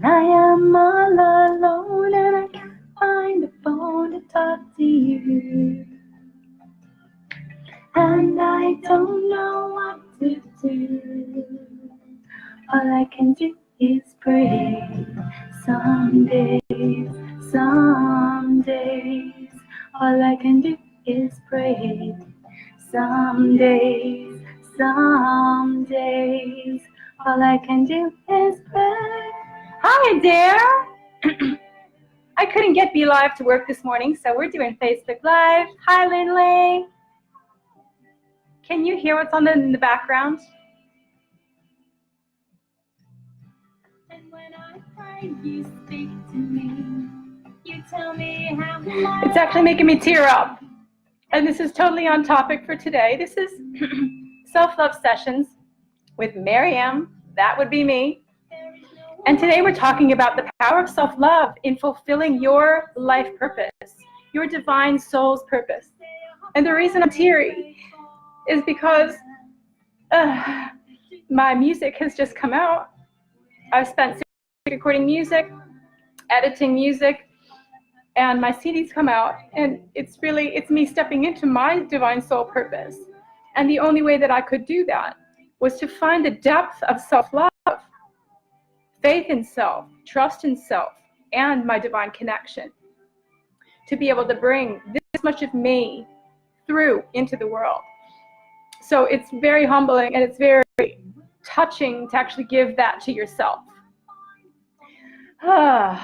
I am all alone and I can't find a phone to talk to you. And I don't know what to do. All I can do is pray. Some days, all I can do is pray. Some days, all I can do is pray. Hi, Adair. I couldn't get Be Live to work this morning, so we're doing Facebook Live. Hi, Lindley. Can you hear what's on in the background? And when I pray, you speak to me. You tell me how it's actually making me tear up. And this is totally on topic for today. This is self-love sessions with Miriam. That would be me. And today we're talking about the power of self-love in fulfilling your life purpose, your divine soul's purpose. And the reason I'm teary is because my music has just come out. I've spent recording music, editing music, and my CD's come out, and it's me stepping into my divine soul purpose. And the only way that I could do that was to find the depth of self-love, faith in self, trust in self, and my divine connection to be able to bring this much of me through into the world. So it's very humbling and it's very touching to actually give that to yourself. And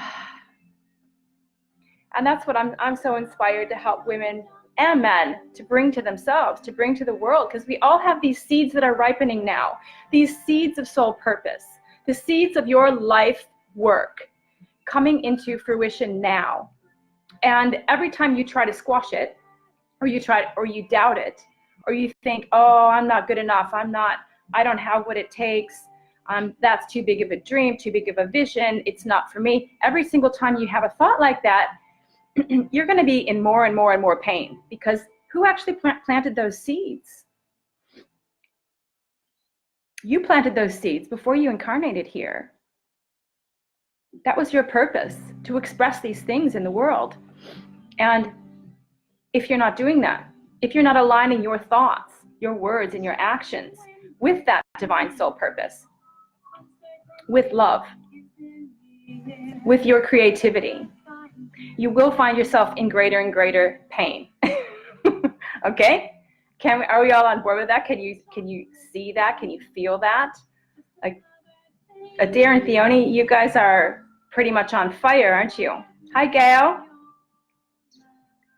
that's what I'm so inspired to help women and men to bring to themselves, to bring to the world, because we all have these seeds that are ripening now, these seeds of soul purpose, the seeds of your life work coming into fruition now. And every time you try to squash it, or you doubt it, or you think, oh, I'm not good enough, I don't have what it takes, that's too big of a dream, too big of a vision, it's not for me. Every single time you have a thought like that, you're going to be in more and more and more pain, because who actually planted those seeds? You planted those seeds before you incarnated here. That was your purpose, to express these things in the world. And if you're not doing that, if you're not aligning your thoughts, your words, and your actions with that divine soul purpose, with love, with your creativity, you will find yourself in greater and greater pain. Okay? Are we all on board with that? Can you see that? Can you feel that? Like Adair and Theone, you guys are pretty much on fire, aren't you? Hi, Gail.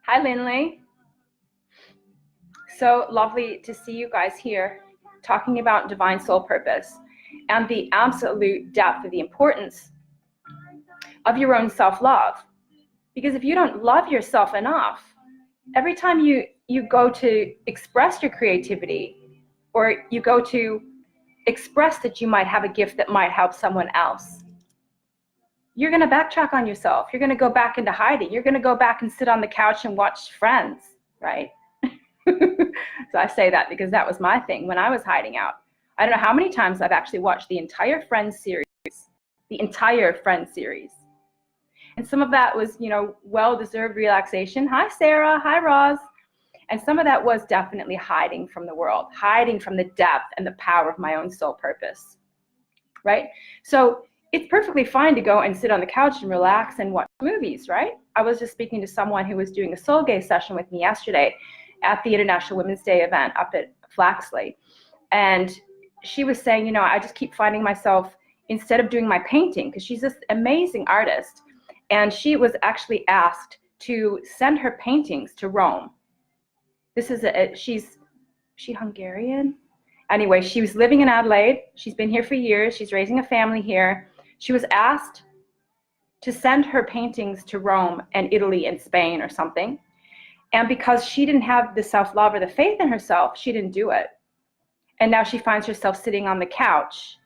Hi, Lindley. So lovely to see you guys here talking about divine soul purpose and the absolute depth of the importance of your own self-love. Because if you don't love yourself enough, every time you go to express your creativity, or you go to express that you might have a gift that might help someone else, you're going to backtrack on yourself. You're going to go back into hiding. You're going to go back and sit on the couch and watch Friends, right? So I say that because that was my thing when I was hiding out. I don't know how many times I've actually watched the entire Friends series, And some of that was, well-deserved relaxation. Hi, Sarah. Hi, Roz. And some of that was definitely hiding from the world, hiding from the depth and the power of my own soul purpose, right? So it's perfectly fine to go and sit on the couch and relax and watch movies, right? I was just speaking to someone who was doing a soul gaze session with me yesterday at the International Women's Day event up at Flaxley. And she was saying, I just keep finding myself, instead of doing my painting, because she's this amazing artist, and she was actually asked to send her paintings to Rome. This is she's Hungarian? Anyway, she was living in Adelaide. She's been here for years. She's raising a family here. She was asked to send her paintings to Rome and Italy and Spain or something. And because she didn't have the self-love or the faith in herself, she didn't do it. And now she finds herself sitting on the couch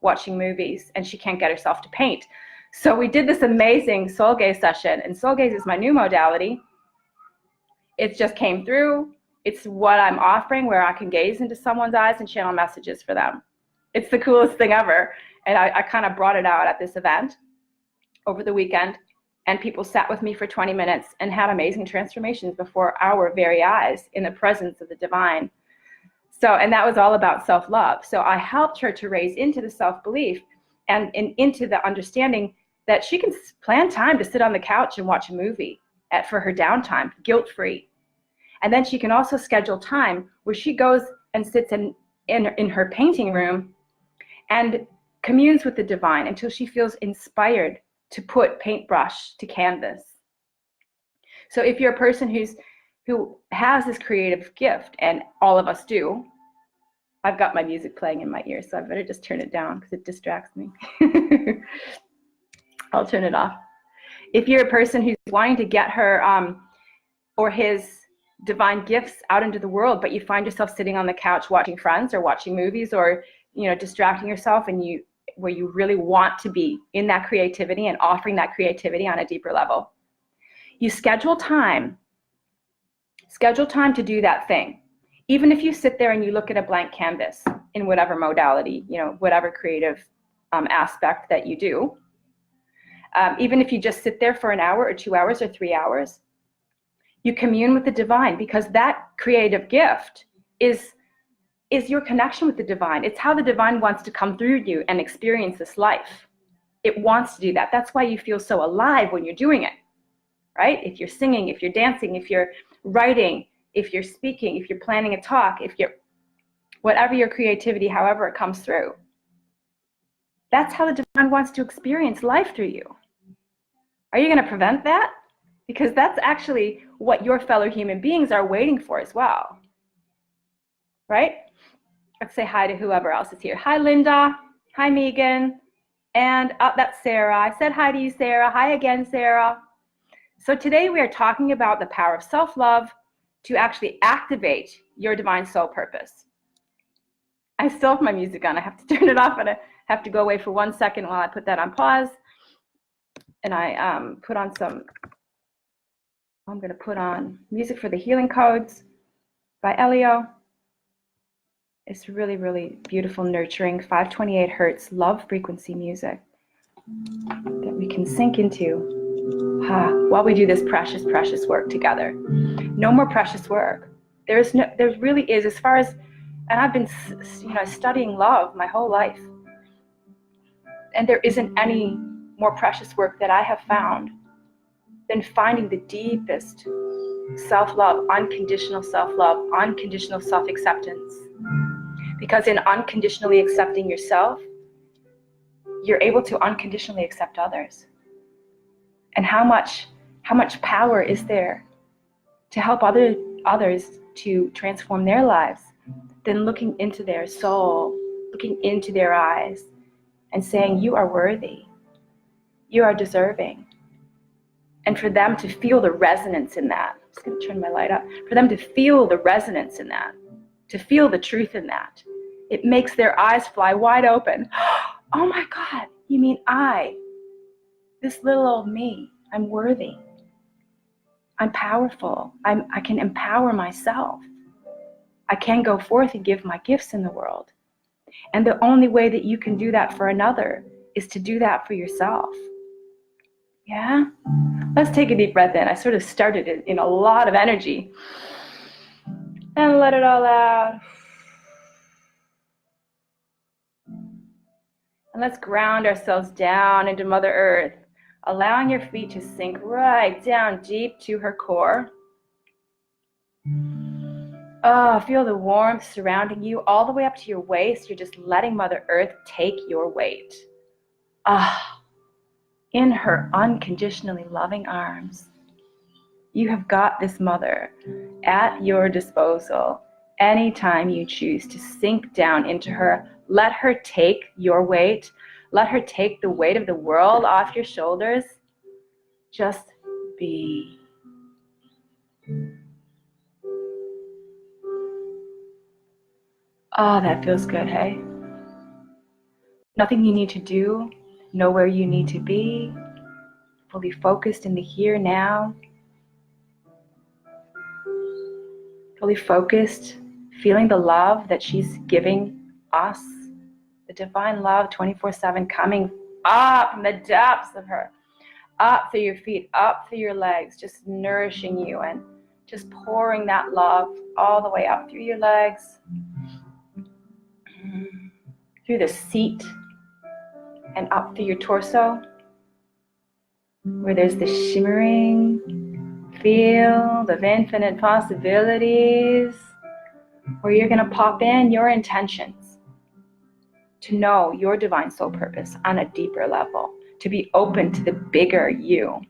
watching movies, and she can't get herself to paint. So we did this amazing soul gaze session, and soul gaze is my new modality. It just came through. It's what I'm offering, where I can gaze into someone's eyes and channel messages for them. It's the coolest thing ever. And I kind of brought it out at this event over the weekend, and people sat with me for 20 minutes and had amazing transformations before our very eyes in the presence of the divine. So, and that was all about self-love. So I helped her to raise into the self-belief and into the understanding that she can plan time to sit on the couch and watch a movie for her downtime, guilt-free. And then she can also schedule time where she goes and sits in her painting room and communes with the divine until she feels inspired to put paintbrush to canvas. So if you're a person who has this creative gift, and all of us do, I've got my music playing in my ear, so I better just turn it down because it distracts me. I'll turn it off. If you're a person who's wanting to get her or his divine gifts out into the world, but you find yourself sitting on the couch watching Friends or watching movies, or distracting yourself, and where you really want to be in that creativity and offering that creativity on a deeper level, you schedule time to do that thing. Even if you sit there and you look at a blank canvas in whatever modality, whatever creative aspect that you do, even if you just sit there for an hour or 2 hours or 3 hours, you commune with the divine, because that creative gift is your connection with the divine. It's how the divine wants to come through you and experience this life. It wants to do that. That's why you feel so alive when you're doing it, right? If you're singing, if you're dancing, if you're writing, if you're speaking, if you're planning a talk, whatever your creativity, however it comes through, that's how the divine wants to experience life through you. Are you going to prevent that? Because that's actually what your fellow human beings are waiting for as well, right? Let's say hi to whoever else is here. Hi, Linda. Hi, Megan. And that's Sarah. I said hi to you, Sarah. Hi again, Sarah. So today we are talking about the power of self-love to actually activate your divine soul purpose. I still have my music on. I have to turn it off, and I have to go away for 1 second while I put that on pause. And I put on I'm going to put on music for the Healing Codes by Elio. It's really, really beautiful, nurturing 528 hertz love frequency music that we can sink into while we do this precious, precious work together. No more precious work. There really is, as far as, and I've been, studying love my whole life, and there isn't any more precious work that I have found than finding the deepest self-love, unconditional self-acceptance. Because in unconditionally accepting yourself, you're able to unconditionally accept others. And how much power is there to help others to transform their lives than looking into their soul, looking into their eyes, and saying, you are worthy, you are deserving. And for them to feel the resonance in that, I'm just going to turn my light up, for them to feel the resonance in that, to feel the truth in that, it makes their eyes fly wide open. Oh my God, you mean this little old me, I'm worthy. I'm powerful. I can empower myself. I can go forth and give my gifts in the world. And the only way that you can do that for another is to do that for yourself. Yeah? Let's take a deep breath in. I sort of started it in a lot of energy. And let it all out. And let's ground ourselves down into Mother Earth, allowing your feet to sink right down deep to her core. Oh, feel the warmth surrounding you all the way up to your waist. You're just letting Mother Earth take your weight. In her unconditionally loving arms. You have got this mother at your disposal anytime you choose to sink down into her. Let her take your weight. Let her take the weight of the world off your shoulders. Just be. Oh, that feels good, hey? Nothing you need to do, nowhere you need to be, fully focused in the here now. Fully focused, feeling the love that she's giving us, the divine love 24/7 coming up from the depths of her, up through your feet, up through your legs, just nourishing you and just pouring that love all the way up through your legs, through the seat, and up through your torso, where there's the shimmering field of infinite possibilities, where you're going to pop in your intentions to know your divine soul purpose on a deeper level, to be open to the bigger you.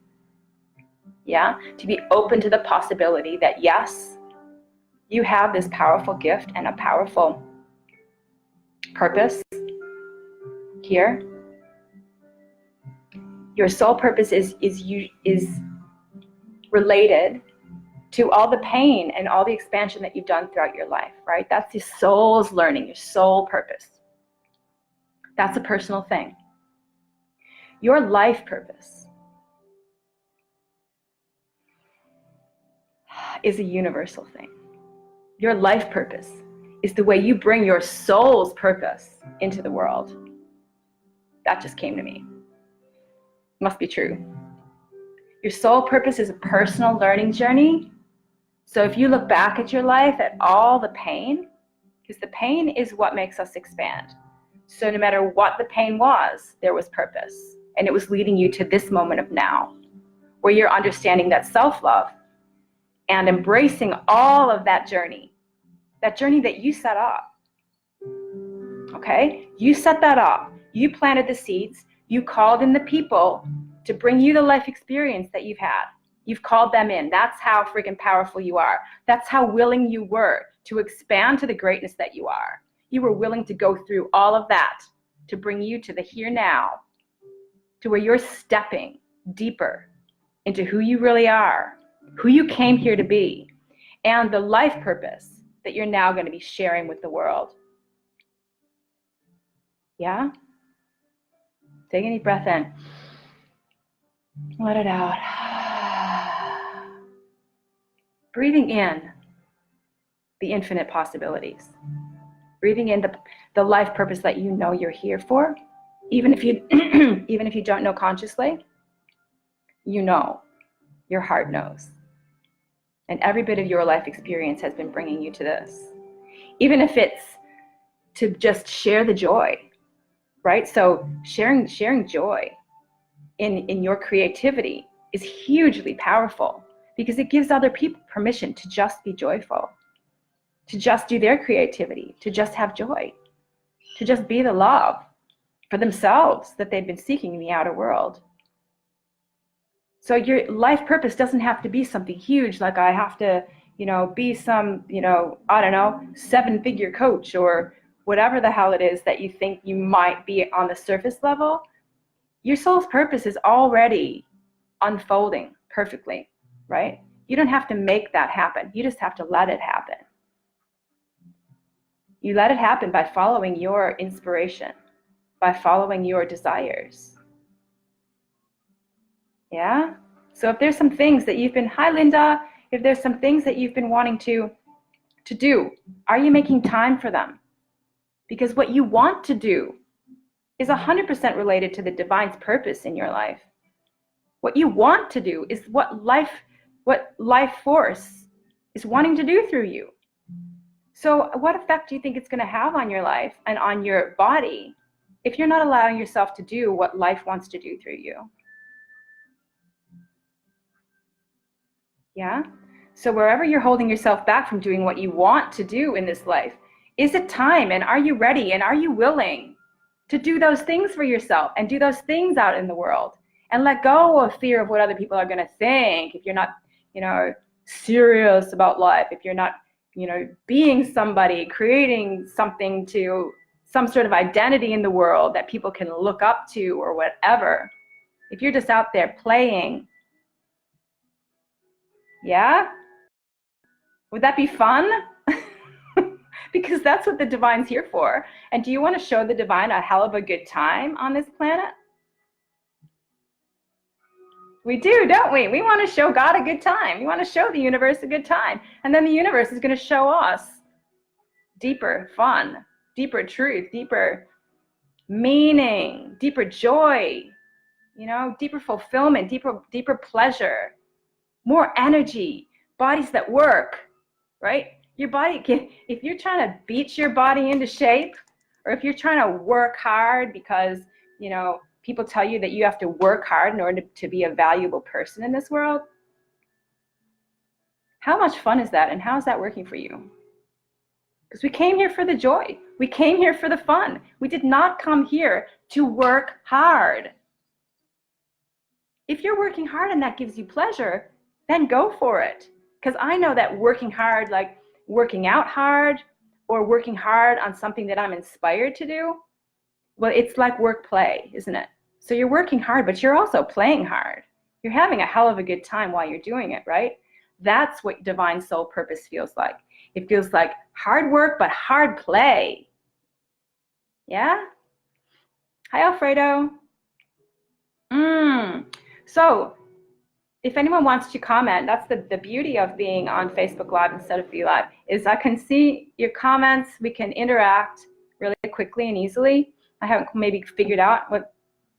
Yeah, to be open to the possibility that yes, you have this powerful gift and a powerful purpose here. Your soul purpose is related to all the pain and all the expansion that you've done throughout your life, right? That's your soul's learning, your soul purpose. That's a personal thing. Your life purpose is a universal thing. Your life purpose is the way you bring your soul's purpose into the world. That just came to me. Must be true. Your soul purpose is a personal learning journey. So if you look back at your life, at all the pain, because the pain is what makes us expand. So no matter what the pain was, there was purpose. And it was leading you to this moment of now, where you're understanding that self-love and embracing all of that journey that you set up. Okay? You set that up. You planted the seeds. You called in the people to bring you the life experience that you've had. You've called them in. That's how freaking powerful you are. That's how willing you were to expand to the greatness that you are. You were willing to go through all of that to bring you to the here now, to where you're stepping deeper into who you really are, who you came here to be, and the life purpose that you're now going to be sharing with the world. Yeah? Take a deep breath in. Let it out. Breathing in the infinite possibilities. Breathing in the life purpose that you know you're here for. Even if you don't know consciously, you know. Your heart knows. And every bit of your life experience has been bringing you to this. Even if it's to just share the joy, right? So sharing joy in your creativity is hugely powerful because it gives other people permission to just be joyful, to just do their creativity, to just have joy, to just be the love for themselves that they've been seeking in the outer world. So your life purpose doesn't have to be something huge, like I have to, be some, I don't know, 7-figure coach or whatever the hell it is that you think you might be on the surface level. Your soul's purpose is already unfolding perfectly, right? You don't have to make that happen. You just have to let it happen. You let it happen by following your inspiration, by following your desires. Yeah? So if there's some things that you've been, hi Linda, if there's some things that you've been wanting to do, are you making time for them? Because what you want to do is 100% related to the divine's purpose in your life. What you want to do is what life force is wanting to do through you. So what effect do you think it's going to have on your life and on your body if you're not allowing yourself to do what life wants to do through you? Yeah? So wherever you're holding yourself back from doing what you want to do in this life, is it time, and are you ready, and are you willing to do those things for yourself and do those things out in the world and let go of fear of what other people are going to think if you're not, serious about life, if you're not, being somebody, creating something to some sort of identity in the world that people can look up to or whatever. If you're just out there playing, yeah? Would that be fun? Because that's what the divine's here for. And do you want to show the divine a hell of a good time on this planet? We do, don't we? We want to show God a good time. We want to show the universe a good time. And then the universe is going to show us deeper fun, deeper truth, deeper meaning, deeper joy, you know, deeper fulfillment, deeper pleasure, more energy, bodies that work, right? Your body can, if you're trying to beat your body into shape, or if you're trying to work hard because, you know, people tell you that you have to work hard in order to be a valuable person in this world, how much fun is that, and how is that working for you? Because we came here for the joy. We came here for the fun. We did not come here to work hard. If you're working hard and that gives you pleasure, then go for it. Because I know that working hard, like working out hard or working hard on something that I'm inspired to do, well, it's like work play, isn't it? So you're working hard, but you're also playing hard. You're having a hell of a good time while you're doing it, right? That's what divine soul purpose feels like. It feels like hard work, but hard play. Yeah? Hi, Alfredo. So if anyone wants to comment, that's the beauty of being on Facebook Live instead of VLive, is I can see your comments. We can interact really quickly and easily. I haven't maybe figured out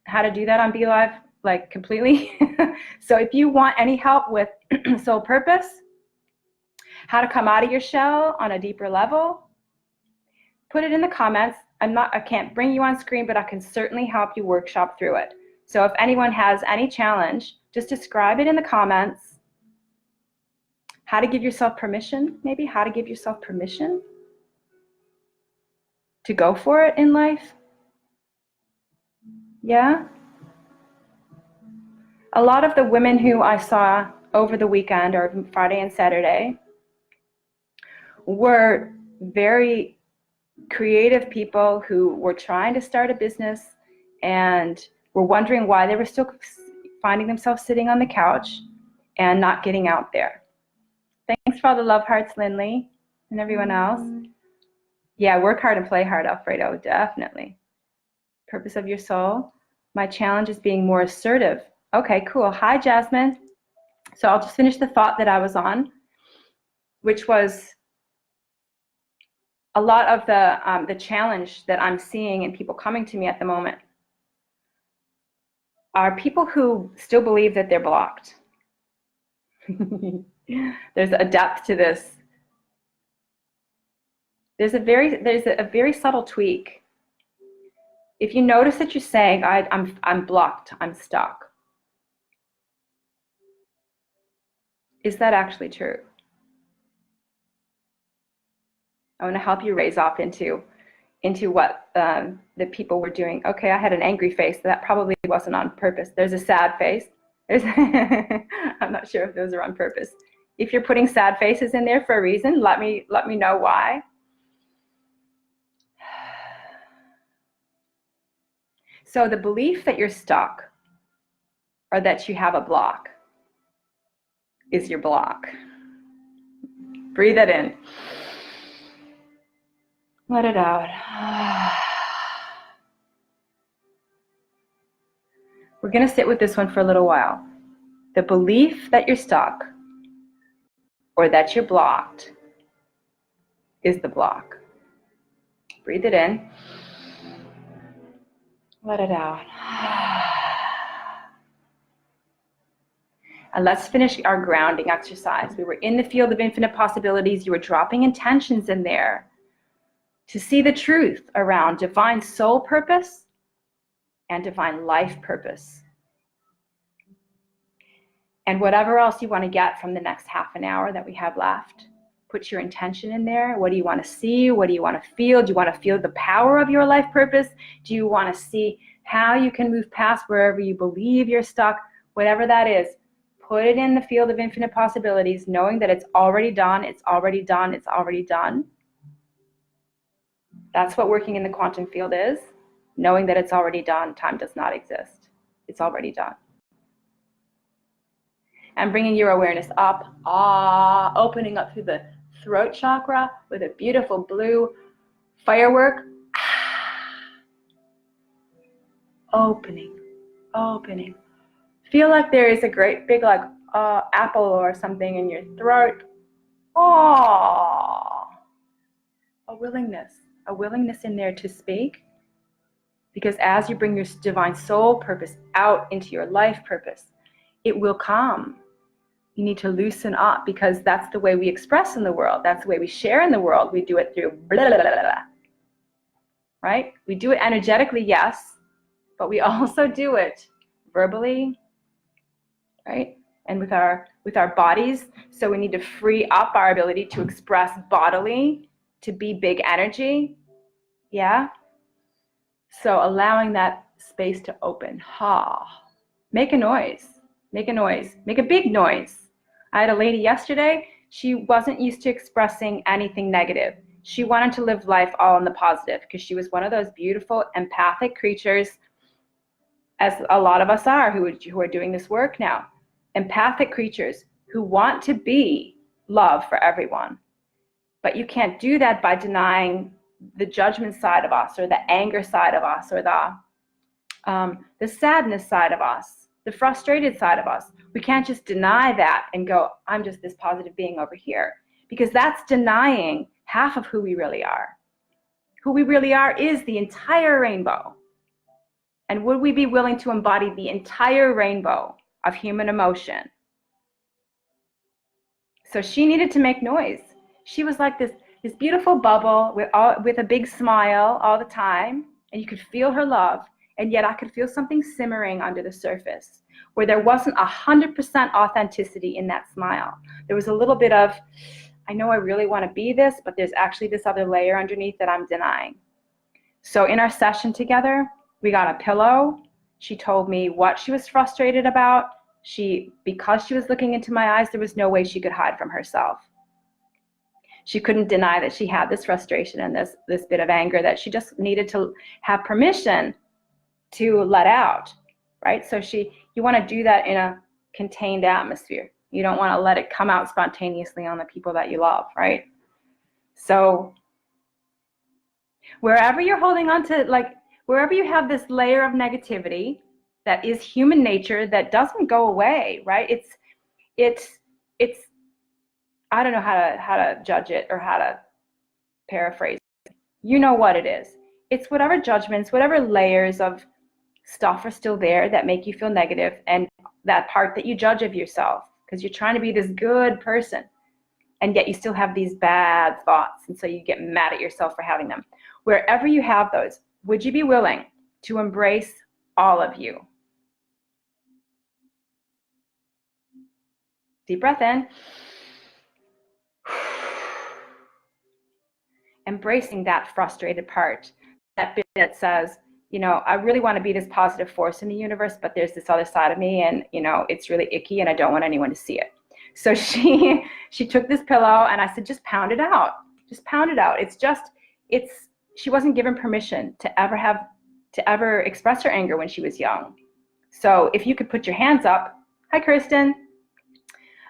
how to do that on VLive, like completely. So if you want any help with soul purpose, how to come out of your shell on a deeper level, put it in the comments. I can't bring you on screen, but I can certainly help you workshop through it. So if anyone has any challenge, just describe it in the comments. How to give yourself permission, maybe how to give yourself permission to go for it in life. Yeah. A lot of the women who I saw over the weekend or Friday and Saturday were very creative people who were trying to start a business and were wondering why they were still finding themselves sitting on the couch and not getting out there. Thanks for all the love hearts, Lindley, and everyone else. Yeah, work hard and play hard, Alfredo, definitely. Purpose of your soul. My challenge is being more assertive. Okay, cool. Hi, Jasmine. So I'll just finish the thought that I was on, which was a lot of the challenge that I'm seeing in people coming to me at the moment are people who still believe that they're blocked. There's a depth to this. There's a very subtle tweak. If you notice that you're saying, I'm blocked, I'm stuck, is that actually true? I want to help you raise off into what the people were doing. Okay, I had an angry face. That probably wasn't on purpose. There's a sad face. I'm not sure if those are on purpose. If you're putting sad faces in there for a reason, let me know why. So the belief that you're stuck or that you have a block is your block. Breathe it in. Let it out. We're going to sit with this one for a little while. The belief that you're stuck or that you're blocked is the block. Breathe it in. Let it out. And let's finish our grounding exercise. We were in the field of infinite possibilities. You were dropping intentions in there to see the truth around divine soul purpose and divine life purpose. And whatever else you want to get from the next half an hour that we have left, put your intention in there. What do you want to see? What do you want to feel? Do you want to feel the power of your life purpose? Do you want to see how you can move past wherever you believe you're stuck? Whatever that is, put it in the field of infinite possibilities, knowing that it's already done, it's already done, it's already done. That's what working in the quantum field is, knowing that it's already done. Time does not exist. It's already done. And bringing your awareness up, opening up through the throat chakra with a beautiful blue firework. Opening. Feel like there is a great big apple or something in your throat. A willingness in there to speak. Because as you bring your divine soul purpose out into your life purpose, it will come. You need to loosen up, because that's the way we express in the world. That's the way we share in the world. We do it through blah, blah, blah, blah, blah. Right? We do it energetically, yes, but we also do it verbally, right? And with our bodies. So we need to free up our ability to express bodily, to be big energy. Yeah? So allowing that space to open. Make a noise. Make a noise. Make a big noise. I had a lady yesterday. She wasn't used to expressing anything negative. She wanted to live life all in the positive, because she was one of those beautiful empathic creatures, as a lot of us are who are doing this work now. Empathic creatures who want to be love for everyone. But you can't do that by denying the judgment side of us, or the anger side of us, or the sadness side of us, the frustrated side of us. We can't just deny that and go, I'm just this positive being over here, because that's denying half of who we really are. Who we really are is the entire rainbow. And would we be willing to embody the entire rainbow of human emotion? So she needed to make noise. She was like this beautiful bubble with a big smile all the time, and you could feel her love, and yet I could feel something simmering under the surface, where there wasn't 100% authenticity in that smile. There was a little bit of, I know I really want to be this, but there's actually this other layer underneath that I'm denying. So in our session together, we got a pillow. She told me what she was frustrated about. Because she was looking into my eyes, there was no way she could hide from herself. She couldn't deny that she had this frustration and this bit of anger that she just needed to have permission to let out, right? So you want to do that in a contained atmosphere. You don't want to let it come out spontaneously on the people that you love, right? So wherever you're holding on to, wherever you have this layer of negativity that is human nature that doesn't go away, right? It's I don't know how to judge it or how to paraphrase it. You know what it is. It's whatever judgments, whatever layers of stuff are still there that make you feel negative, and that part that you judge of yourself because you're trying to be this good person, and yet you still have these bad thoughts, and so you get mad at yourself for having them. Wherever you have those, would you be willing to embrace all of you? Deep breath in. Embracing that frustrated part, that bit that says, I really want to be this positive force in the universe, but there's this other side of me, and it's really icky, and I don't want anyone to see it. So she took this pillow, and I said, just pound it out. Just pound it out. She wasn't given permission to ever express her anger when she was young. So if you could put your hands up, hi Kristen,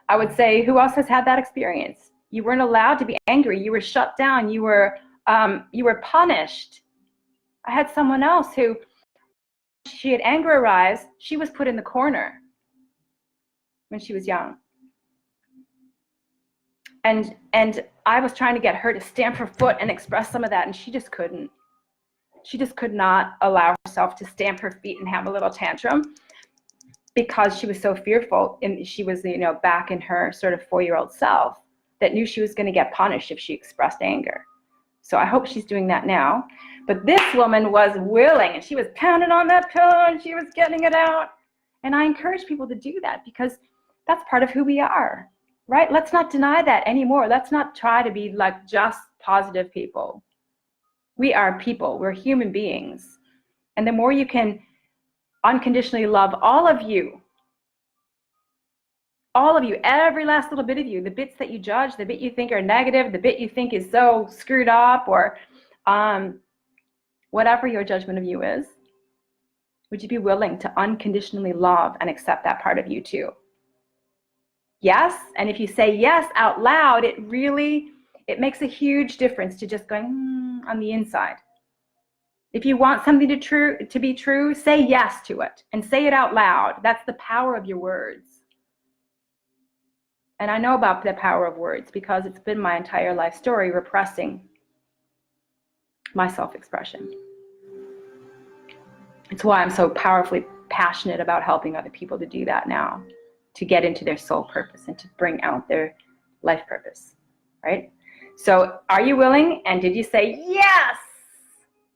I would say, who else has had that experience? You weren't allowed to be angry. You were shut down. You were punished. I had someone else who, she had anger arise. She was put in the corner when she was young. And I was trying to get her to stamp her foot and express some of that, and she just couldn't. She just could not allow herself to stamp her feet and have a little tantrum because she was so fearful, and she was, back in her sort of 4-year-old self that knew she was going to get punished if she expressed anger. So I hope she's doing that now. But this woman was willing, and she was pounding on that pillow, and she was getting it out. And I encourage people to do that, because that's part of who we are, right? Let's not deny that anymore. Let's not try to be like just positive people. We are people. We're human beings. And the more you can unconditionally love all of you, every last little bit of you, the bits that you judge, the bit you think are negative, the bit you think is so screwed up, or whatever your judgment of you is, would you be willing to unconditionally love and accept that part of you too? Yes? And if you say yes out loud, it makes a huge difference to just going on the inside. If you want something to be true, say yes to it and say it out loud. That's the power of your words. And I know about the power of words because it's been my entire life story repressing my self-expression. It's why I'm so powerfully passionate about helping other people to do that now, to get into their soul purpose and to bring out their life purpose, right? So are you willing? And did you say yes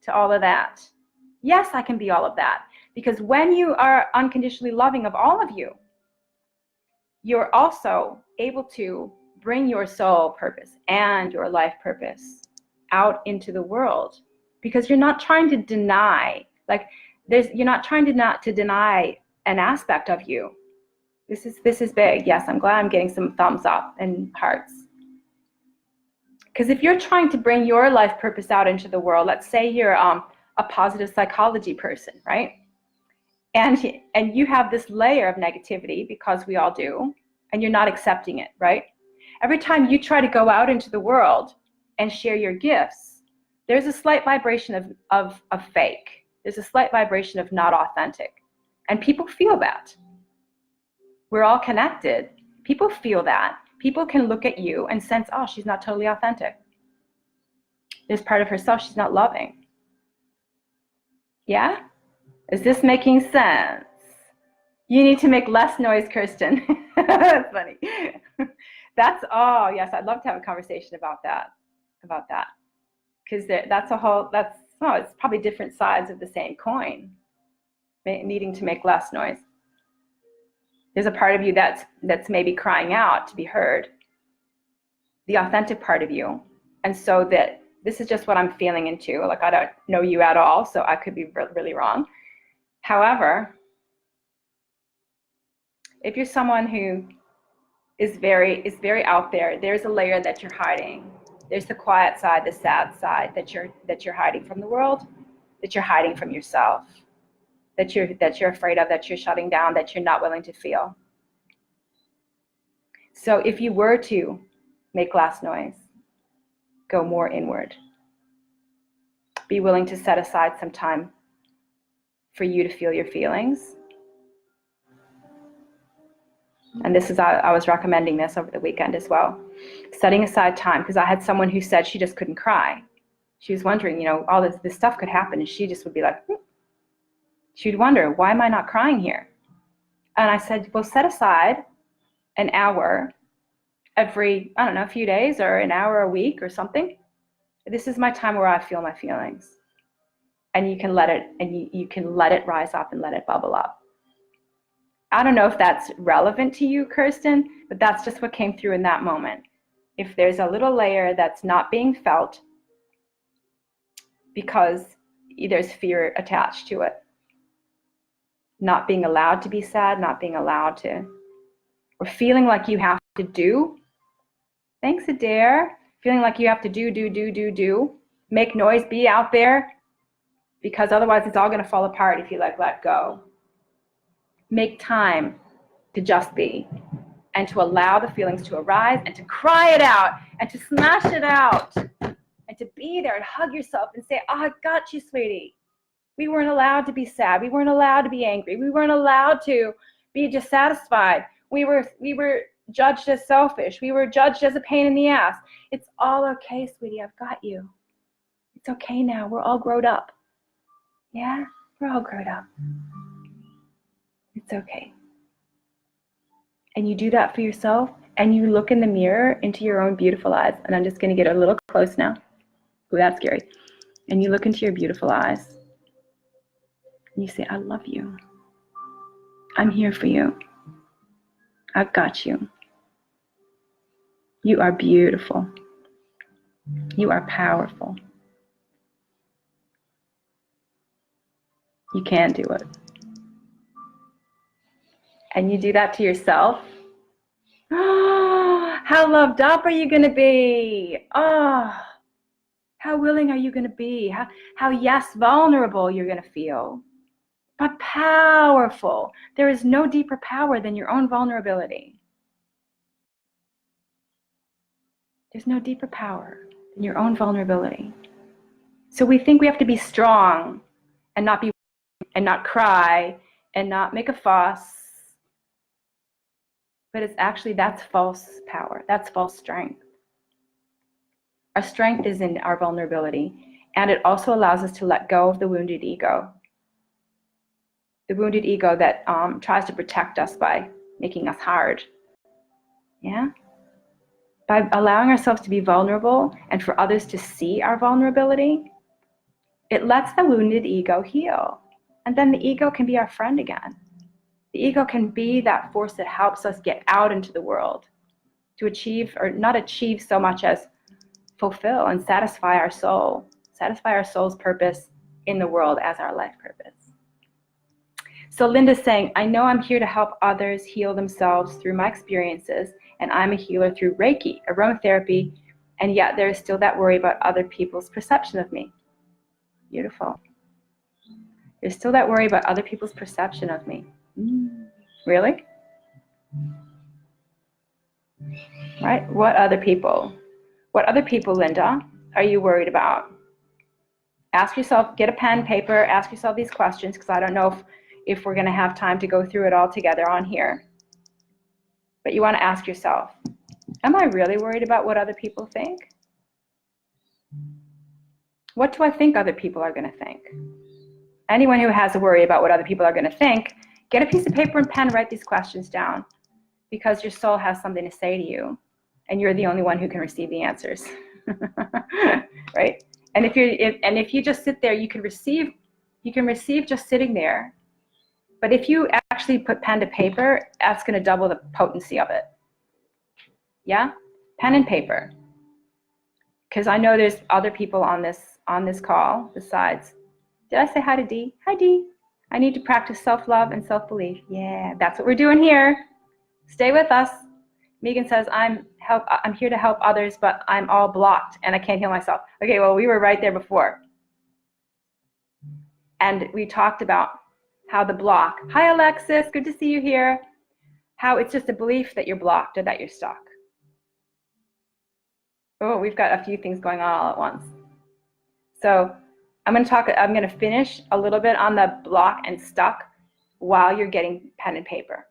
to all of that? Yes, I can be all of that. Because when you are unconditionally loving of all of you, you're also able to bring your soul purpose and your life purpose out into the world, because you're not trying to deny, like you're not trying to deny an aspect of you. This is big. Yes, I'm glad I'm getting some thumbs up and hearts. Because if you're trying to bring your life purpose out into the world, let's say you're a positive psychology person, right? And you have this layer of negativity, because we all do, and you're not accepting it, right? Every time you try to go out into the world and share your gifts, there's a slight vibration of fake. There's a slight vibration of not authentic. And people feel that. We're all connected. People feel that. People can look at you and sense, oh, she's not totally authentic. There's part of herself she's not loving. Yeah? Is this making sense? You need to make less noise, Kirsten. That's funny. That's, oh, yes, I'd love to have a conversation about that. Because it's probably different sides of the same coin, needing to make less noise. There's a part of you that's maybe crying out to be heard, the authentic part of you. And so that this is just what I'm feeling into. Like, I don't know you at all, so I could be really wrong. However, if you're someone who is very out there, there's a layer that you're hiding. There's the quiet side, the sad side that you're hiding from the world, that you're hiding from yourself, that you're afraid of, that you're shutting down, that you're not willing to feel. So if you were to make less noise, go more inward. Be willing to set aside some time for you to feel your feelings. And this is, I was recommending this over the weekend as well. Setting aside time, because I had someone who said she just couldn't cry. She was wondering, all this stuff could happen, and she just would be like, she'd wonder, why am I not crying here? And I said, well, set aside an hour every, I don't know, a few days, or an hour a week or something. This is my time where I feel my feelings. And you can let it rise up and let it bubble up. I don't know if that's relevant to you, Kirsten, but that's just what came through in that moment. If there's a little layer that's not being felt because there's fear attached to it, not being allowed to be sad, not being allowed to, or feeling like you have to do. Thanks, Adair. Feeling like you have to do, make noise, be out there, because otherwise it's all going to fall apart if you let go. Make time to just be, and to allow the feelings to arise, and to cry it out, and to smash it out, and to be there and hug yourself and say, oh, I got you, sweetie. We weren't allowed to be sad. We weren't allowed to be angry. We weren't allowed to be dissatisfied. We were judged as selfish. We were judged as a pain in the ass. It's all okay, sweetie. I've got you. It's okay now. We're all grown up. Yeah? We're all grown up. It's okay. And you do that for yourself, and you look in the mirror into your own beautiful eyes. And I'm just going to get a little close now. Ooh, that's scary. And you look into your beautiful eyes. And you say, I love you. I'm here for you. I've got you. You are beautiful. You are powerful. You can do it. And you do that to yourself. Oh, how loved up are you going to be? Oh, how willing are you going to be? How yes, vulnerable you're going to feel. But powerful. There is no deeper power than your own vulnerability. There's no deeper power than your own vulnerability. So we think we have to be strong and not cry and not make a fuss. But it's actually, that's false power. That's false strength. Our strength is in our vulnerability. And it also allows us to let go of the wounded ego. The wounded ego that tries to protect us by making us hard. Yeah? By allowing ourselves to be vulnerable and for others to see our vulnerability, it lets the wounded ego heal. And then the ego can be our friend again. The ego can be that force that helps us get out into the world to achieve, or not achieve so much as fulfill and satisfy our soul's purpose in the world as our life purpose. So Linda's saying, I know I'm here to help others heal themselves through my experiences, and I'm a healer through Reiki, aromatherapy, and yet there is still that worry about other people's perception of me. Beautiful. There's still that worry about other people's perception of me. Really? Right? What other people? What other people, Linda, are you worried about? Ask yourself, get a pen, paper, ask yourself these questions, because I don't know if we're going to have time to go through it all together on here. But you want to ask yourself, am I really worried about what other people think? What do I think other people are going to think? Anyone who has a worry about what other people are going to think, get a piece of paper and pen, write these questions down, because your soul has something to say to you, and you're the only one who can receive the answers. Right? And if you just sit there, you can receive just sitting there. But if you actually put pen to paper, that's going to double the potency of it. Yeah? Pen and paper. Because I know there's other people on this call besides. Did I say hi to Dee? Hi, Dee. I need to practice self-love and self-belief. Yeah, that's what we're doing here. Stay with us. Megan says, I'm here to help others, but I'm all blocked and I can't heal myself. Okay, well, we were right there before. And we talked about how the block, hi Alexis, good to see you here, how it's just a belief that you're blocked or that you're stuck. Oh, we've got a few things going on all at once. So I'm going to finish a little bit on the block and stuck while you're getting pen and paper.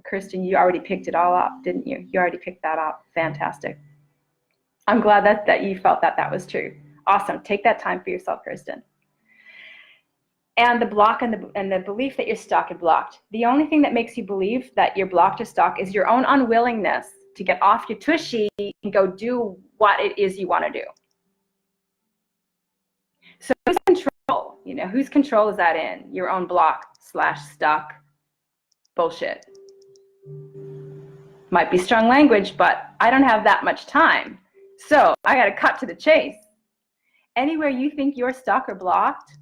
Kirsten, you already picked it all up, didn't you? You already picked that up. Fantastic. I'm glad that you felt that was true. Awesome. Take that time for yourself, Kirsten. And the block and the belief that you're stuck and blocked. The only thing that makes you believe that you're blocked or stuck is your own unwillingness to get off your tushy and go do what it is you want to do. So who's control? Whose control is that in? Your own block/stuck bullshit. Might be strong language, but I don't have that much time. So I got to cut to the chase. Anywhere you think you're stuck or blocked,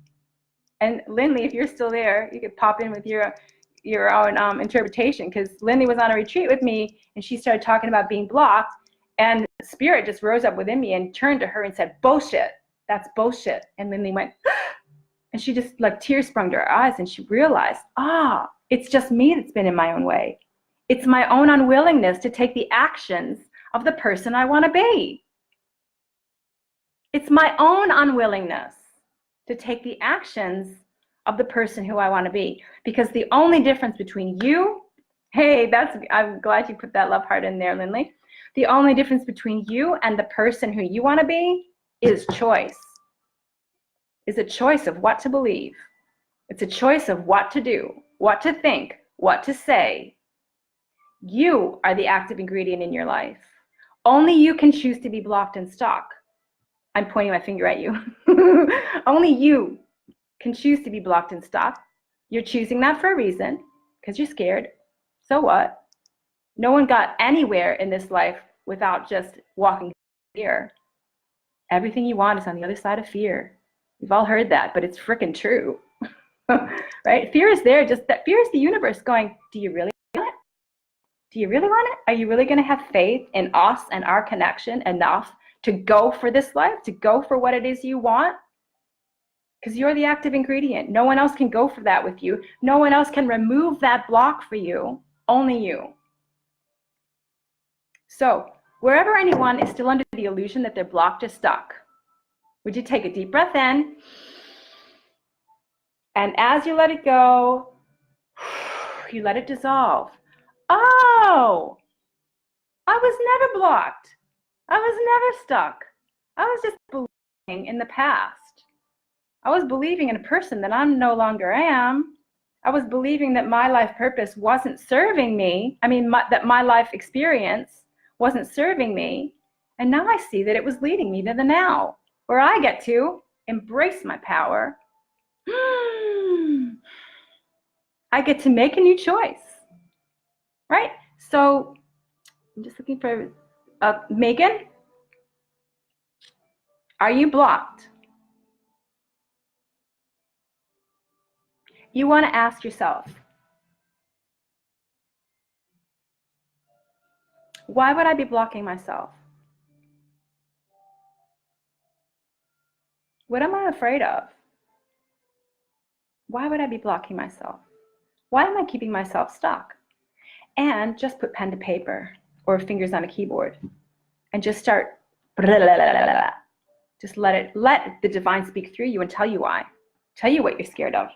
and Lindley, if you're still there, you could pop in with your own interpretation, because Lindley was on a retreat with me and she started talking about being blocked, and spirit just rose up within me and turned to her and said, bullshit, that's bullshit. And Lindley went, and she just, like, tears sprung to her eyes, and she realized, it's just me that's been in my own way. It's my own unwillingness to take the actions of the person I want to be. It's my own unwillingness to take the actions of the person who I want to be. Because the only difference between you, I'm glad you put that love heart in there, Lindley. The only difference between you and the person who you want to be is choice. Is a choice of what to believe. It's a choice of what to do, what to think, what to say. You are the active ingredient in your life. Only you can choose to be blocked and stuck. I'm pointing my finger at you. Only you can choose to be blocked and stuck. You're choosing that for a reason, because you're scared. So what? No one got anywhere in this life without just walking through fear. Everything you want is on the other side of fear. We've all heard that, but it's freaking true. Right? Fear is there. Fear is the universe going, do you really want it? Do you really want it? Are you really going to have faith in us and our connection enough to go for this life, to go for what it is you want? Because you're the active ingredient. No one else can go for that with you. No one else can remove that block for you. Only you. So wherever anyone is still under the illusion that they're blocked or stuck, would you take a deep breath in? And as you let it go, you let it dissolve. Oh, I was never blocked. I was never stuck. I was just believing in the past. I was believing in a person that I no longer am. I was believing that my life purpose wasn't serving me. That my life experience wasn't serving me. And now I see that it was leading me to the now, where I get to embrace my power. I get to make a new choice, right? So I'm just looking for Megan. Are you blocked? You want to ask yourself, why would I be blocking myself? What am I afraid of? Why would I be blocking myself? Why am I keeping myself stuck? And just put pen to paper or fingers on a keyboard and just start, just let the divine speak through you and tell you why. Tell you what you're scared of.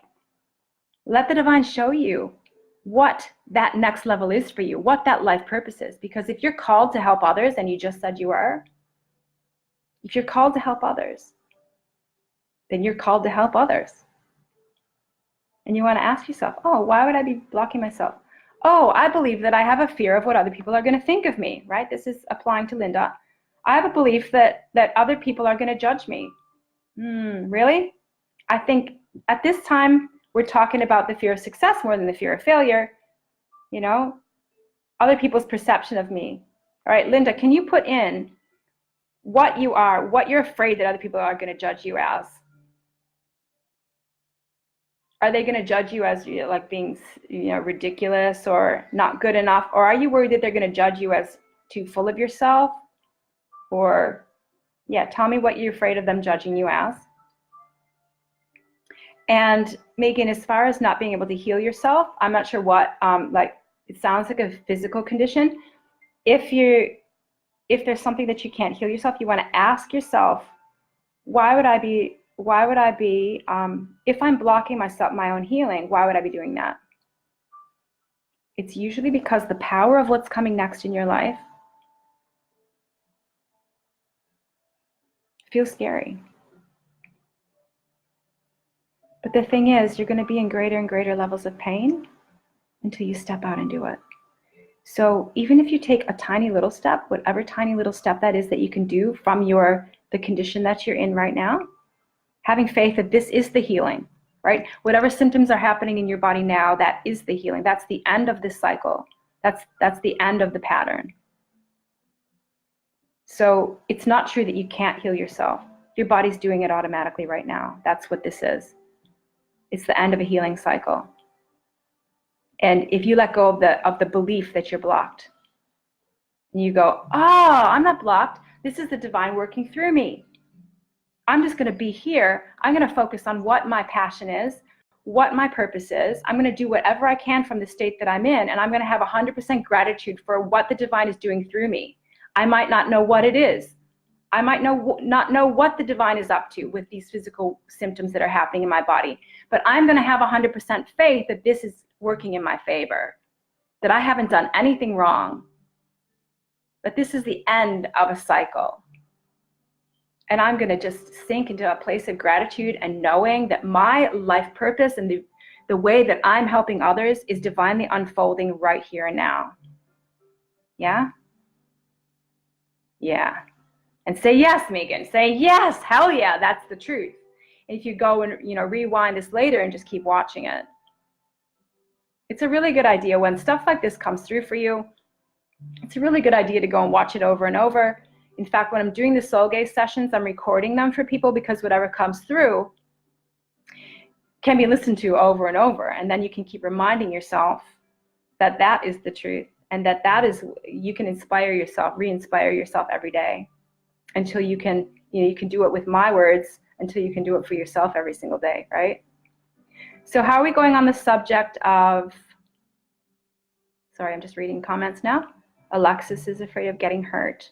Let the divine show you what that next level is for you, what that life purpose is. Because if you're called to help others, and you just said you are, if you're called to help others, then you're called to help others. And you want to ask yourself, oh, why would I be blocking myself? Oh, I believe that I have a fear of what other people are going to think of me, right? This is applying to Linda. I have a belief that other people are going to judge me. Really? I think at this time, we're talking about the fear of success more than the fear of failure. You know, other people's perception of me. All right, Linda, can you put in what you are, what you're afraid that other people are going to judge you as? Are they going to judge you as like being, ridiculous or not good enough? Or are you worried that they're going to judge you as too full of yourself? Or, tell me what you're afraid of them judging you as. And Megan, as far as not being able to heal yourself, I'm not sure what, it sounds like a physical condition. If there's something that you can't heal yourself, you want to ask yourself, why would I be, if I'm blocking my own healing, why would I be doing that? It's usually because the power of what's coming next in your life feels scary. But the thing is, you're going to be in greater and greater levels of pain until you step out and do it. So even if you take a tiny little step, whatever tiny little step that is that you can do from the condition that you're in right now, having faith that this is the healing, right? Whatever symptoms are happening in your body now, that is the healing. That's the end of this cycle. That's the end of the pattern. So it's not true that you can't heal yourself. Your body's doing it automatically right now. That's what this is. It's the end of a healing cycle. And if you let go of the belief that you're blocked, and you go, I'm not blocked. This is the divine working through me. I'm just going to be here. I'm going to focus on what my passion is, what my purpose is. I'm going to do whatever I can from the state that I'm in, and I'm going to have 100% gratitude for what the divine is doing through me. I might not know what it is. I might not know what the divine is up to with these physical symptoms that are happening in my body, but I'm going to have 100% faith that this is working in my favor, that I haven't done anything wrong, that this is the end of a cycle. And I'm going to just sink into a place of gratitude and knowing that my life purpose and the way that I'm helping others is divinely unfolding right here and now. Yeah? Yeah. And say yes, Megan. Say yes. Hell yeah, that's the truth. And if you go and rewind this later and just keep watching it, it's a really good idea when stuff like this comes through for you. It's a really good idea to go and watch it over and over. In fact, when I'm doing the soul gaze sessions, I'm recording them for people because whatever comes through can be listened to over and over. And then you can keep reminding yourself that that is the truth and that is, you can inspire yourself, re-inspire yourself every day until you can, you can do it with my words until you can do it for yourself every single day, right? So how are we going on the subject of, sorry, I'm just reading comments now. Alexis is afraid of getting hurt.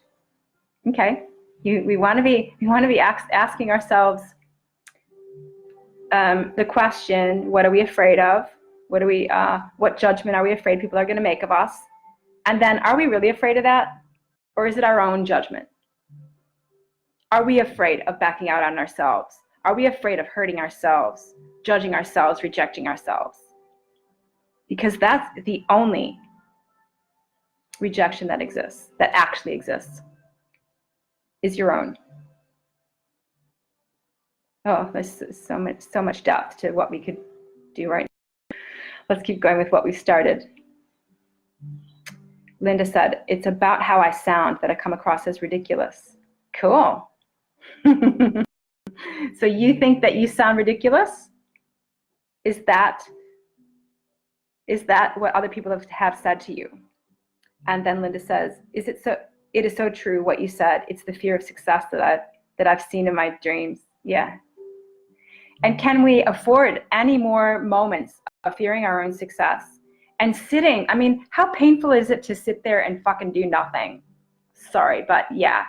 Okay, we want to be asking ourselves the question: what are we afraid of? What judgment are we afraid people are going to make of us? And then, are we really afraid of that, or is it our own judgment? Are we afraid of backing out on ourselves? Are we afraid of hurting ourselves, judging ourselves, rejecting ourselves? because that's the only rejection that exists, that actually exists, is your own. Oh, there's so much depth to what we could do right now. Let's keep going with what we started. Linda said, it's about how I sound that I come across as ridiculous. Cool. So you think that you sound ridiculous? Is that what other people have said to you? And then Linda says, it is so true what you said. It's the fear of success that I've seen in my dreams. Yeah. And can we afford any more moments of fearing our own success? And sitting, I mean, how painful is it to sit there and fucking do nothing? Sorry, but yeah.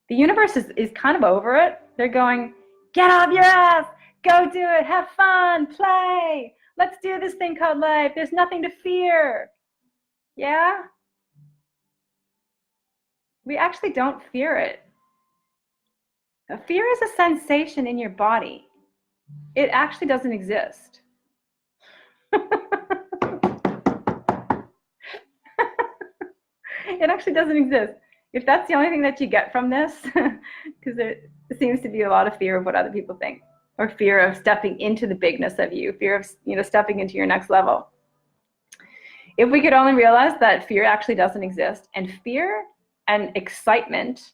The universe is kind of over it. They're going, get off your ass, go do it, have fun, play. Let's do this thing called life. There's nothing to fear. Yeah? We actually don't fear it. Fear is a sensation in your body. It actually doesn't exist. It actually doesn't exist. If that's the only thing that you get from this, because there seems to be a lot of fear of what other people think, or fear of stepping into the bigness of you, fear of stepping into your next level. If we could only realize that fear actually doesn't exist, and fear and excitement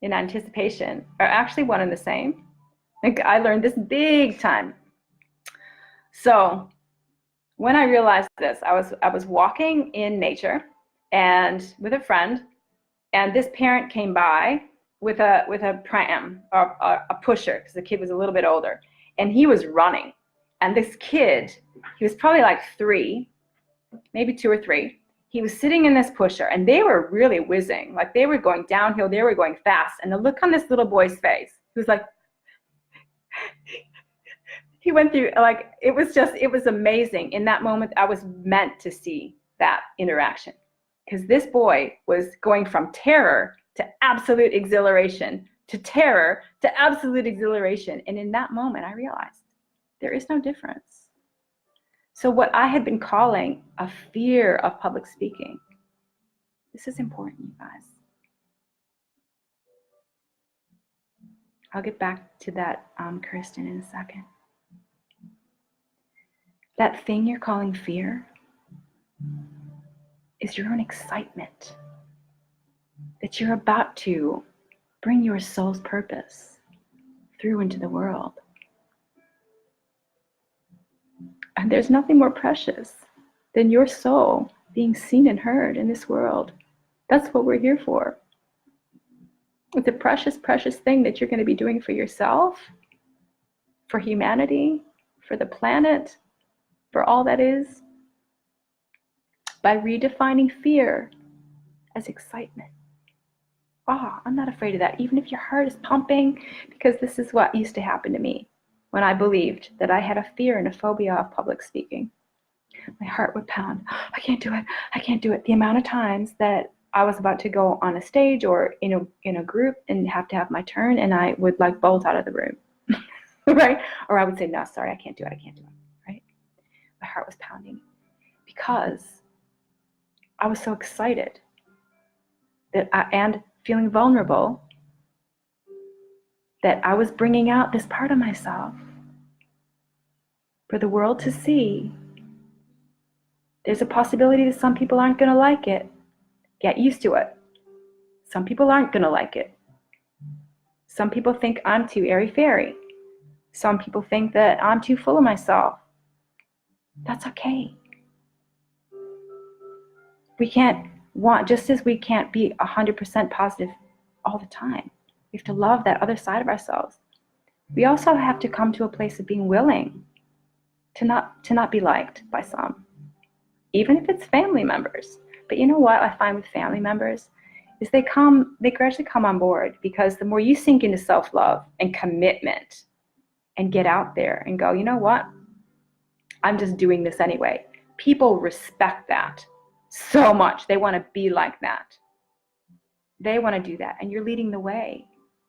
in anticipation are actually one and the same. Like, I learned this big time. So when I realized this, I was walking in nature and with a friend, and this parent came by with a pram, or a pusher, because the kid was a little bit older, and he was running. And this kid, he was probably like 3, maybe 2 or 3. He was sitting in this pusher, and they were really whizzing. Like, they were going downhill, they were going fast. And the look on this little boy's face, he was like, he went through, like, it was amazing. In that moment, I was meant to see that interaction, because this boy was going from terror to absolute exhilaration, to terror to absolute exhilaration. And in that moment, I realized there is no difference. So what I had been calling a fear of public speaking, this is important, you guys. I'll get back to that, Kirsten, in a second. That thing you're calling fear is your own excitement that you're about to bring your soul's purpose through into the world. And there's nothing more precious than your soul being seen and heard in this world. That's what we're here for. It's a precious, precious thing that you're going to be doing for yourself, for humanity, for the planet, for all that is, by redefining fear as excitement. Oh, I'm not afraid of that, even if your heart is pumping, because this is what used to happen to me when I believed that I had a fear and a phobia of public speaking. My heart would pound. I can't do it. I can't do it. The amount of times that I was about to go on a stage or in a group and have to have my turn, and I would like bolt out of the room, right? Or I would say, no, sorry, I can't do it. I can't do it, right? My heart was pounding because I was so excited and feeling vulnerable that I was bringing out this part of myself for the world to see. There's a possibility that some people aren't going to like it. Get used to it. Some people aren't going to like it. Some people think I'm too airy-fairy. Some people think that I'm too full of myself. That's okay. We can't just as we can't be 100% positive all the time. We have to love that other side of ourselves. We also have to come to a place of being willing to not be liked by some, even if it's family members. But you know what I find with family members is they gradually come on board, because the more you sink into self-love and commitment and get out there and go, you know what? I'm just doing this anyway. People respect that so much. They want to be like that. They want to do that. And you're leading the way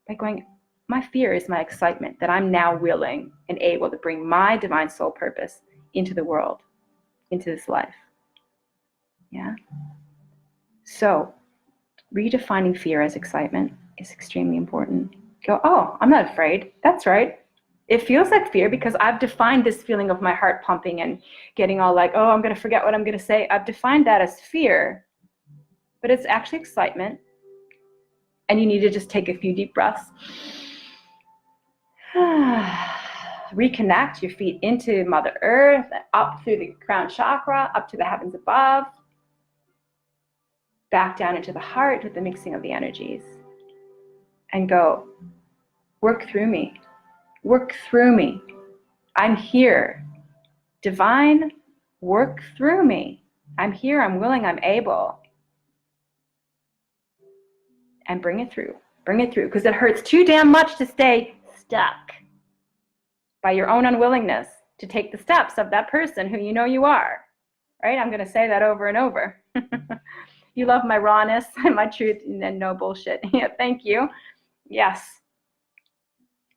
by going, My fear is my excitement that I'm now willing and able to bring my divine soul purpose into the world, into this life. Yeah. So redefining fear as excitement is extremely important. Go, oh, I'm not afraid. That's right. It feels like fear because I've defined this feeling of my heart pumping and getting all like, oh, I'm going to forget what I'm going to say. I've defined that as fear, but it's actually excitement. And you need to just take a few deep breaths. Reconnect your feet into Mother Earth, up through the crown chakra, up to the heavens above. Back down into the heart with the mixing of the energies. And go, work through me. Work through me. I'm here. Divine, work through me. I'm here, I'm willing, I'm able. And bring it through. Bring it through. Because it hurts too damn much to stay stuck by your own unwillingness to take the steps of that person who you know you are. Right? I'm going to say that over and over. You love my rawness and my truth and no bullshit. Yeah, thank you. Yes.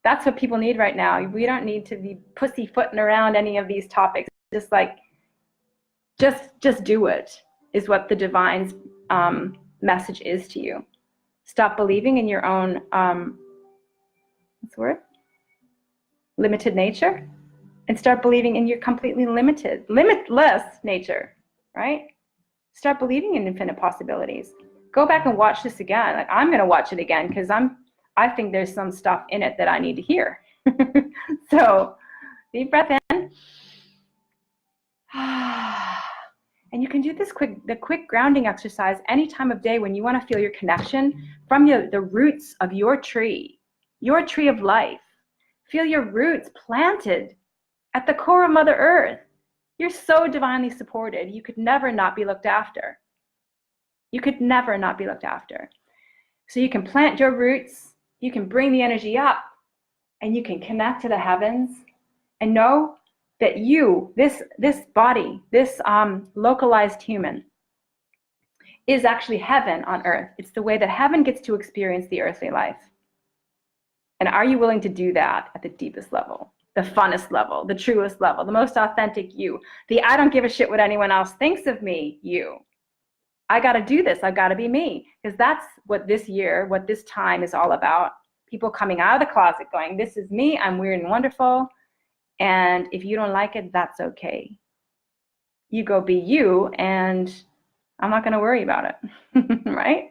That's what people need right now. We don't need to be pussyfooting around any of these topics. Just like, just do it, is what the divine's message is to you. Stop believing in your own, what's the word? Limited nature, and start believing in your completely limitless nature, right? Start believing in infinite possibilities. Go back and watch this again. Like, I'm going to watch it again because I think there's some stuff in it that I need to hear. So deep breath in. And you can do the quick grounding exercise any time of day when you want to feel your connection from the roots of your tree of life. Feel your roots planted at the core of Mother Earth. You're so divinely supported. You could never not be looked after. You could never not be looked after. So you can plant your roots, you can bring the energy up, and you can connect to the heavens and know that you, this body, this localized human, is actually heaven on earth. It's the way that heaven gets to experience the earthly life. And are you willing to do that at the deepest level, the funnest level, the truest level, the most authentic you, the I don't give a shit what anyone else thinks of me you? I got to do this. I got to be me. Because that's what this year, what this time is all about. People coming out of the closet going, this is me. I'm weird and wonderful. And if you don't like it, that's okay. You go be you, and I'm not going to worry about it. Right?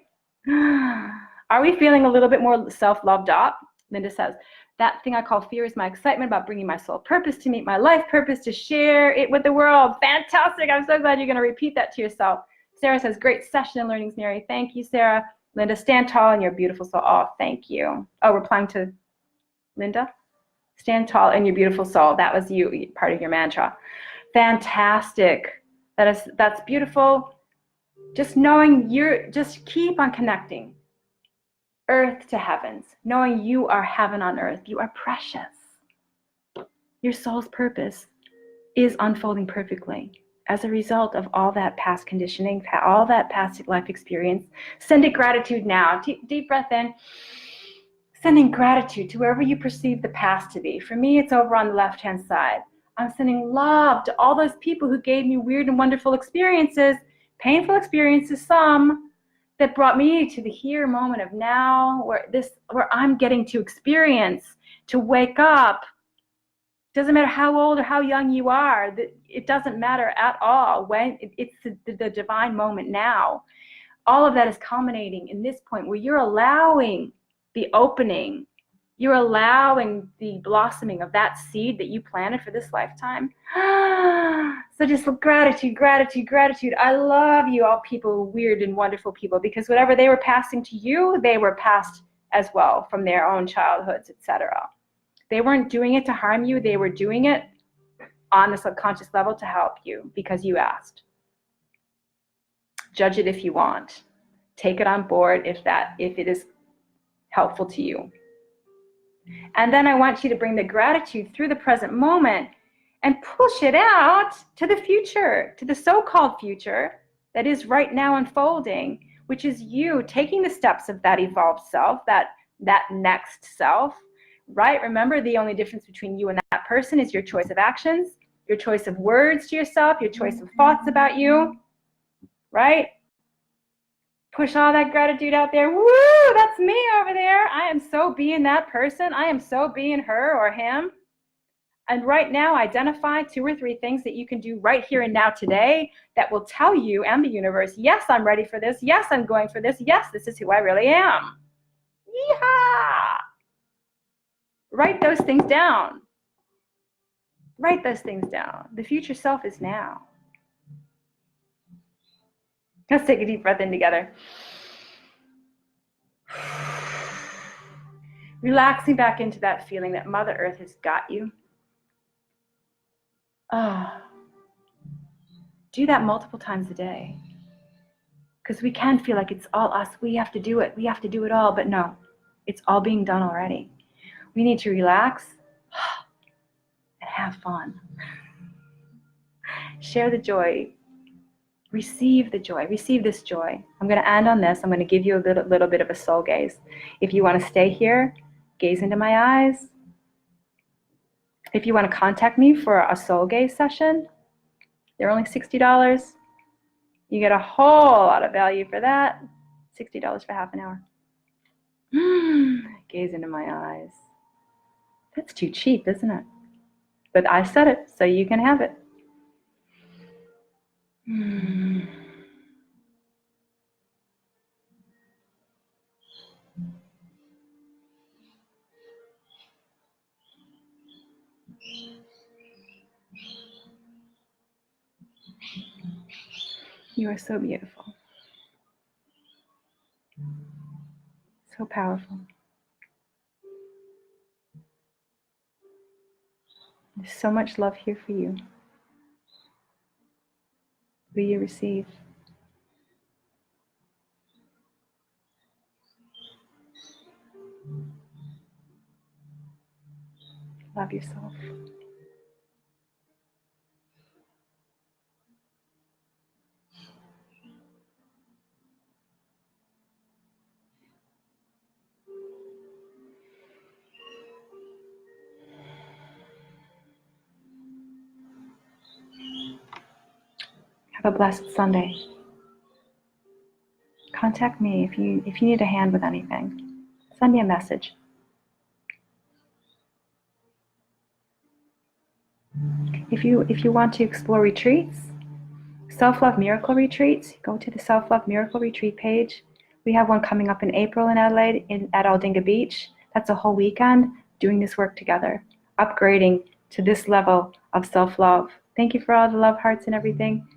Are we feeling a little bit more self-loved up? Linda says, that thing I call fear is my excitement about bringing my soul purpose to meet my life purpose, to share it with the world. Fantastic. I'm so glad you're going to repeat that to yourself. Sarah says, great session in Learnings, Mary. Thank you, Sarah. Linda, stand tall in your beautiful soul. Oh, thank you. Oh, replying to Linda. Stand tall in your beautiful soul. That was you, part of your mantra. Fantastic. That's beautiful. Just knowing just keep on connecting. Earth to heavens, knowing you are heaven on earth. You are precious. Your soul's purpose is unfolding perfectly as a result of all that past conditioning, all that past life experience. Send it gratitude now. Deep breath in. Sending gratitude to wherever you perceive the past to be. For me, it's over on the left-hand side. I'm sending love to all those people who gave me weird and wonderful experiences, painful experiences, some, that brought me to the here moment of now, where I'm getting to experience, to wake up. Doesn't matter how old or how young you are. It doesn't matter at all. When it's the divine moment now. All of that is culminating in this point where you're allowing the opening, you're allowing the blossoming of that seed that you planted for this lifetime. So just gratitude, gratitude, gratitude. I love you all people, weird and wonderful people, because whatever they were passing to you, they were passed as well from their own childhoods, etc. They weren't doing it to harm you. They were doing it on the subconscious level to help you because you asked. Judge it if you want. Take it on board if it is helpful to you. And then I want you to bring the gratitude through the present moment and push it out to the future, to the so-called future that is right now unfolding, which is you taking the steps of that evolved self, that next self, right? Remember, the only difference between you and that person is your choice of actions, your choice of words to yourself, your choice of thoughts about you, right? Push all that gratitude out there. Woo, that's me over there. I am so being that person. I am so being her or him. And right now, identify 2 or 3 things that you can do right here and now today that will tell you and the universe, yes, I'm ready for this. Yes, I'm going for this. Yes, this is who I really am. Yeehaw! Write those things down. Write those things down. The future self is now. Let's take a deep breath in together. Relaxing back into that feeling that Mother Earth has got you. Do that multiple times a day. Because we can feel like it's all us. We have to do it. We have to do it all. But no, it's all being done already. We need to relax and have fun. Share the joy. Receive the joy. Receive this joy. I'm going to end on this. I'm going to give you a little bit of a soul gaze. If you want to stay here, gaze into my eyes. If you want to contact me for a soul gaze session, they're only $60. You get a whole lot of value for that. $60 for half an hour. Gaze into my eyes. That's too cheap, isn't it? But I said it, so you can have it. You are so beautiful. So powerful. There's so much love here for you. Will you receive? Love yourself. Have a blessed Sunday. Contact me if you need a hand with anything. Send me a message. If you want to explore retreats, self-love miracle retreats, go to the self-love miracle retreat page. We have one coming up in April in Adelaide at Aldinga Beach. That's a whole weekend doing this work together, upgrading to this level of self-love. Thank you for all the love hearts and everything.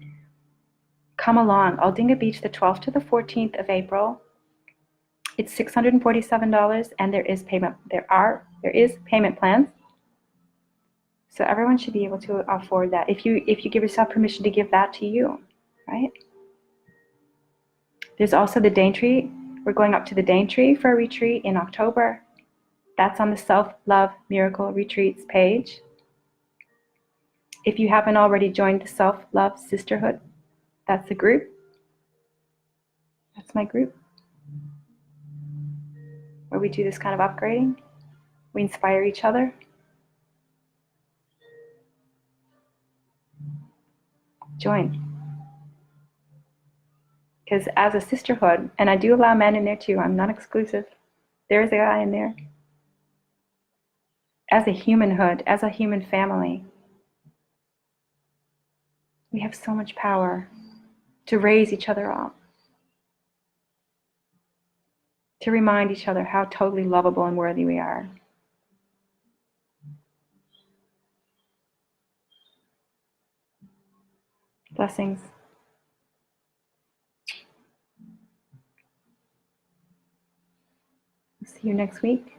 Come along, Aldinga Beach, the 12th to the 14th of April. It's $647, and there is payment plans. So everyone should be able to afford that if you give yourself permission to give that to you, right? There's also the Daintree. We're going up to the Daintree for a retreat in October. That's on the Self-Love Miracle Retreats page. If you haven't already joined the Self-Love Sisterhood, that's the group. That's my group, where we do this kind of upgrading. We inspire each other. Join. Because as a sisterhood, and I do allow men in there too, I'm not exclusive. There is a guy in there. As a humanhood, as a human family, we have so much power to raise each other up, to remind each other how totally lovable and worthy we are. Blessings. See you next week.